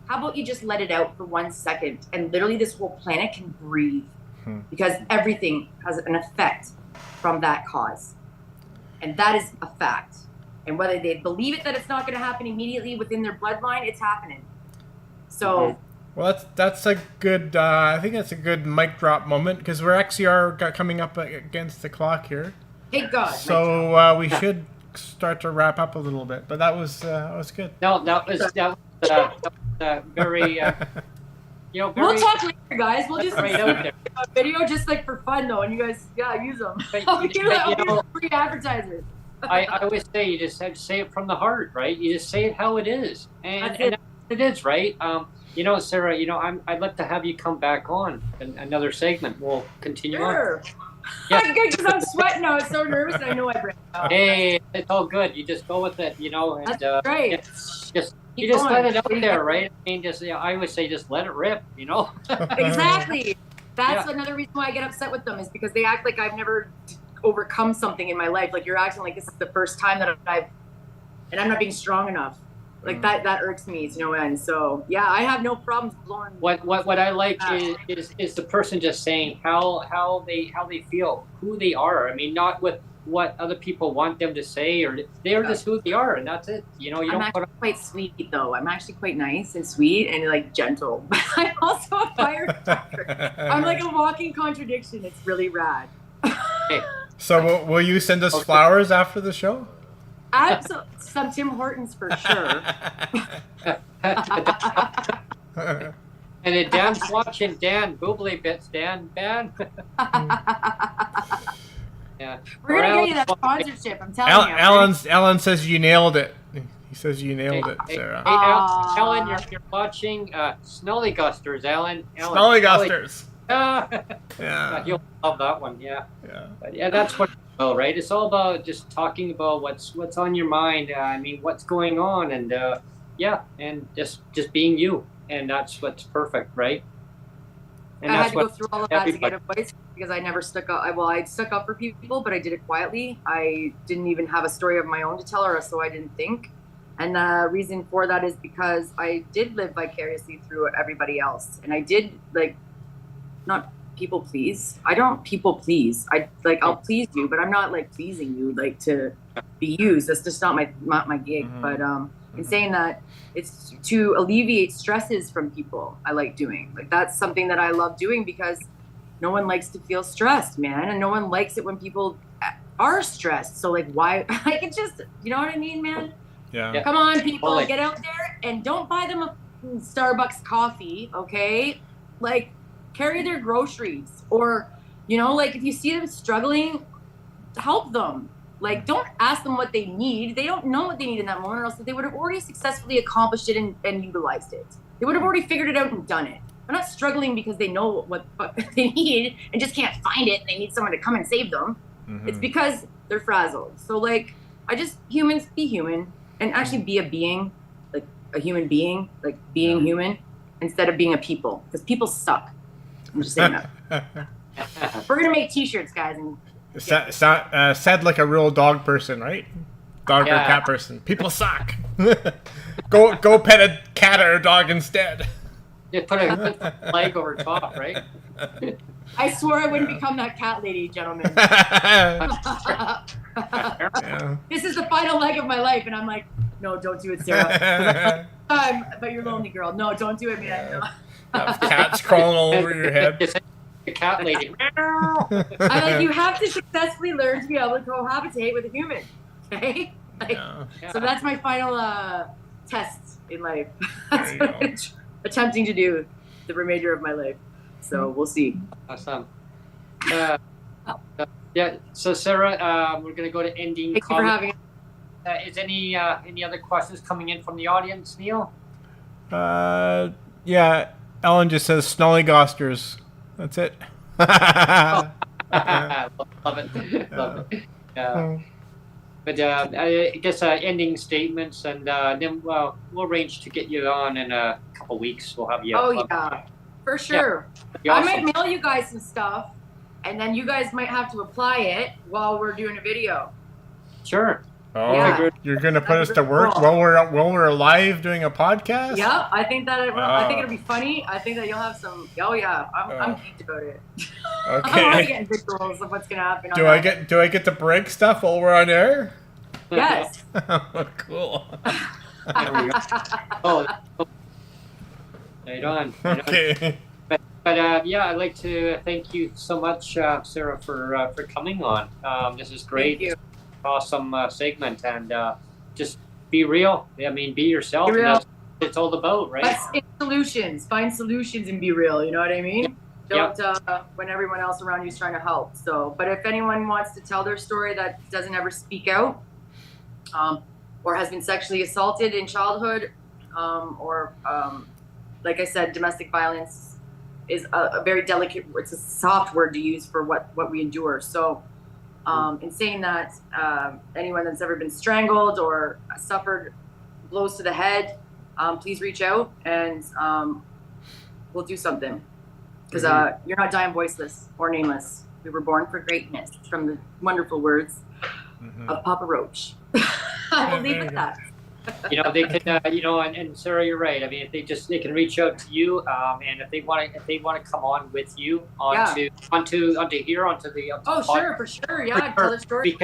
How about you just let it out for 1 second, and literally this whole planet can breathe, because everything has an effect from that cause. And that is a fact. And whether they believe it that it's not going to happen immediately within their bloodline, it's happening. So, well, that's a good. I think that's a good mic drop moment, because we're actually coming up against the clock here. Thank God. So we should start to wrap up a little bit. But that was good. No, that was very. Very, we'll talk later, guys. We'll just right out there. A video just like for fun though, and you guys, use them. Free advertisers. I always say you just have to say it from the heart, right? You just say it how it is, and that's it is, right? Sarah, I'd like to have you come back on another segment. We'll continue on. Yeah, good, because I'm sweating now. I'm so nervous, and I know I bring it up. Hey, it's all good. You just go with it, and that's right. You just let it out there, right? I mean, I always say just let it rip, Exactly. That's another reason why I get upset with them, is because they act like I've never overcome something in my life. Like, you're acting like this is the first time that and I'm not being strong enough. Like that irks me to no end. So yeah, I have no problems blowing. What I like is the person just saying how they feel, who they are. I mean, not with what other people want them to say, or they're just who they are, and that's it. I'm actually quite sweet though. I'm actually quite nice and sweet and like gentle. But I'm also a firecracker. I'm like a walking contradiction. It's really rad. Hey. So will you send us flowers after the show? Absolutely. Some Tim Hortons for sure. And then Dan's watching. Dan, boobly bits. Dan. Yeah. We're gonna get you that sponsorship. I'm telling you. Alan says you nailed it. He says you nailed it, Sarah. Hey, Alan, you're watching Snellygusters, Alan. Snellygusters. Yeah. You'll love that one. Yeah. But that's what. Oh, right. It's all about just talking about what's on your mind. What's going on, and and just being you, and that's what's perfect, right? And I that's had to go what through all of that to everybody- get a voice because I never stuck up. Well, I stuck up for people, but I did it quietly. I didn't even have a story of my own to tell, or so I didn't think. And the reason for that is because I did live vicariously through everybody else, and I did not people please. I don't people please. I'll please you, but I'm not pleasing you to be used. That's just not my gig. Mm-hmm. But in saying that, it's to alleviate stresses from people. I like doing that's something that I love doing because no one likes to feel stressed, man, and no one likes it when people are stressed. So why? It's just you know what I mean, man. Yeah. Come on, people, Totally. get out there and don't buy them a Starbucks coffee, okay? Carry their groceries, or if you see them struggling, help them. Don't ask them what they need. They don't know what they need in that moment, or else they would have already successfully accomplished it and utilized it. They would have already figured it out and done it. They're not struggling because they know what they need and just can't find it and they need someone to come and save them. Mm-hmm. It's because they're frazzled. So humans be human and actually be a being, a human being, being human instead of being a people, because people suck. I'm just saying that. We're gonna make T-shirts, guys, and Said like a real dog person, right? Dog or Yeah. cat person. People suck. Go pet a cat or a dog instead. Just put a leg over top, right? I swore I wouldn't become that cat lady, gentlemen. Yeah. This is the final leg of my life, and I'm like, no, don't do it, Sarah. But you're lonely, girl. No, don't do it, man. No. Cats crawling all over your head. Just a cat lady. You have to successfully learn to be able to cohabitate with a human. Okay? Yeah. So that's my final test in life. That's There you what I'm attempting to do the remainder of my life. So we'll see. Awesome. Yeah. So Sarah, we're gonna go to ending. Thank you for comments. having Is any other questions coming in from the audience, Neil? Yeah. Ellen just says Snollygosters. That's it. Love it. Love it. But I guess ending statements, and then we'll arrange to get you on in a couple weeks. We'll have you. Oh yeah, for sure. Be I awesome. might mail you guys some stuff, and then you guys might have to apply it while we're doing a video. Sure. Oh, Yeah. you're gonna put us to work Cool. while we're live doing a podcast? Yeah, I think that I think Oh. it'll be funny. I think that you'll have some. Oh yeah, I'm geeked about it. I'm already Okay. getting visuals of what's gonna happen. Do I get to break stuff while we're on air? Yes. Cool. There we go. Oh. Right on. Right on. Okay. But yeah, I'd like to thank you so much, Sarah, for coming on. This is great. Thank you. Awesome segment, and just be real. I mean, be yourself. Be real. And that's what it's all about, right? Let's find solutions. Find solutions and be real. You know what I mean? Yeah. Don't when everyone else around you is trying to help. So, but if anyone wants to tell their story that doesn't ever speak out, or has been sexually assaulted in childhood, or like I said, domestic violence is a very delicate. It's a soft word to use for what we endure. So, in saying that, anyone that's ever been strangled or suffered blows to the head, please reach out and we'll do something. Because you're not dying voiceless or nameless. We were born for greatness, from the wonderful words of Papa Roach. I will leave with that. You know, they can. And Sarah, you're right. I mean, if they can reach out to you, and if they want to come on with you onto the Oh, sure, for sure. Yeah, tell the story.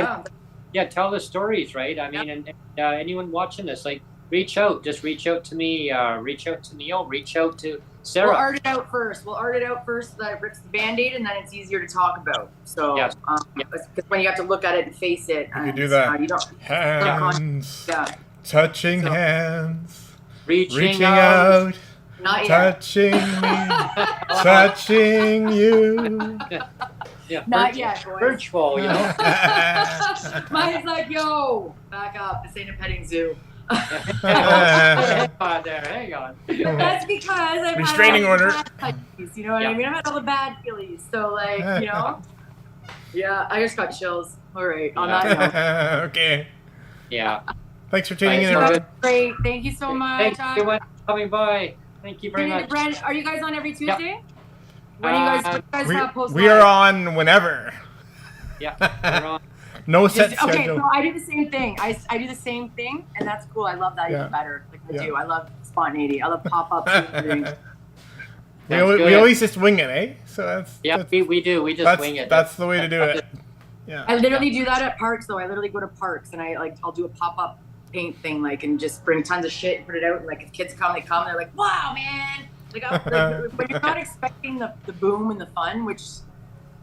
Yeah, tell the stories, right? I mean, and anyone watching this, reach out. Just reach out to me. Reach out to Neil. Reach out to Sarah. We'll art it out first. So that it rips the Band-Aid, and then it's easier to talk about. So, Yes. because when you have to look at it and face it, You can do that. You don't. Hands. Yeah. Touching So- hands. Reaching out. Not yet. Touching me. Touching you. Yeah, Not yet, boys. virtual, you know. Mine's like, yo, back up. This ain't a petting zoo. Hang on there. Hang on. That's because I've Restraining had all the order. bad feelings, you know what Yeah. I mean? I've had all the bad feelings. So, you know. Yeah, I just got chills. All right, on that note. Okay. Yeah. Thanks for tuning in, Thanks, everyone. That's great. Thank you so much. Thank you for coming by. Thank you very much. Brent, are you guys on every Tuesday? When you guys have post we are on whenever. Yeah, we're on. No set Okay, schedule. so I do the same thing. I do the same thing, and that's cool. I love that even better. Like I do. I love spontaneity. I love pop-ups. We always just wing it, eh? So that's we do. We just wing it. That's the way to do it. Yeah. I literally do that at parks, though. I literally go to parks, and I'll do a pop-up paint thing, and just bring tons of shit and put it out. And if kids come, they're like, "Wow, man!" When you're not expecting the boom and the fun, which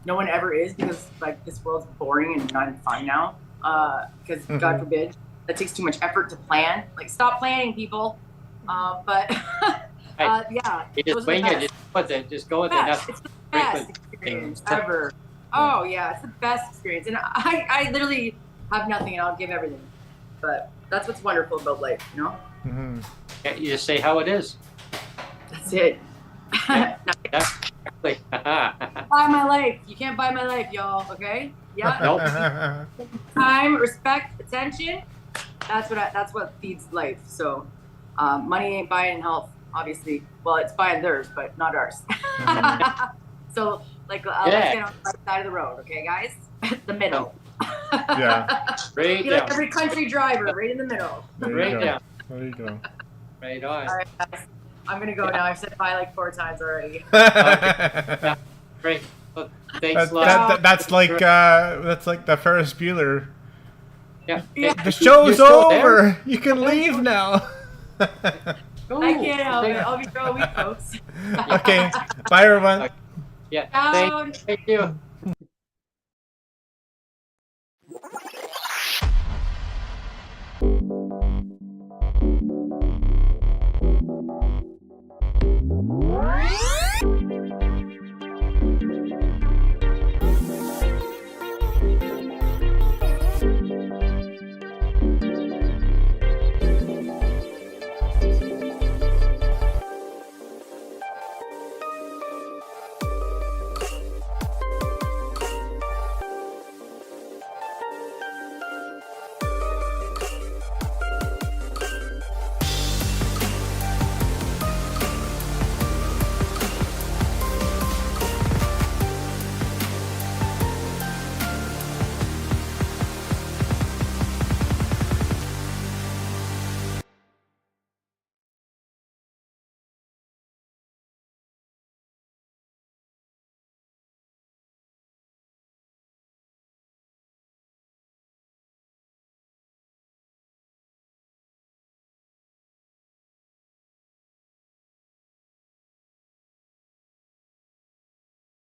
no one ever is, because this world's boring and not fun now. Because God forbid, that takes too much effort to plan. Stop planning, people. But yeah, you just wing it. Just go with it. That's it's the best experience ever. Oh yeah, it's the best experience, and I literally have nothing, and I'll give everything. But that's what's wonderful about life, you know. Mm-hmm. Yeah, you just say how it is. That's it. Exactly. Buy my life. You can't buy my life, y'all. Okay? Yeah. Nope. Time, respect, attention. That's what feeds life. So, money ain't buying health, obviously. Well, it's buying theirs, but not ours. So, let's get on the right side of the road, okay, guys? The middle. Yeah. Right Be down. like every country driver, right in the middle. Right down. There you go. Right on. All right, guys. I'm gonna go now. I've said bye 4 times already. Yeah. Great. Well, thanks a lot. That's like the Ferris Bueller. Yeah. The show's still over. there? You can leave now. I can't help it. I'll be for a week, folks. Okay. Bye, everyone. Yeah. Down. Thank you.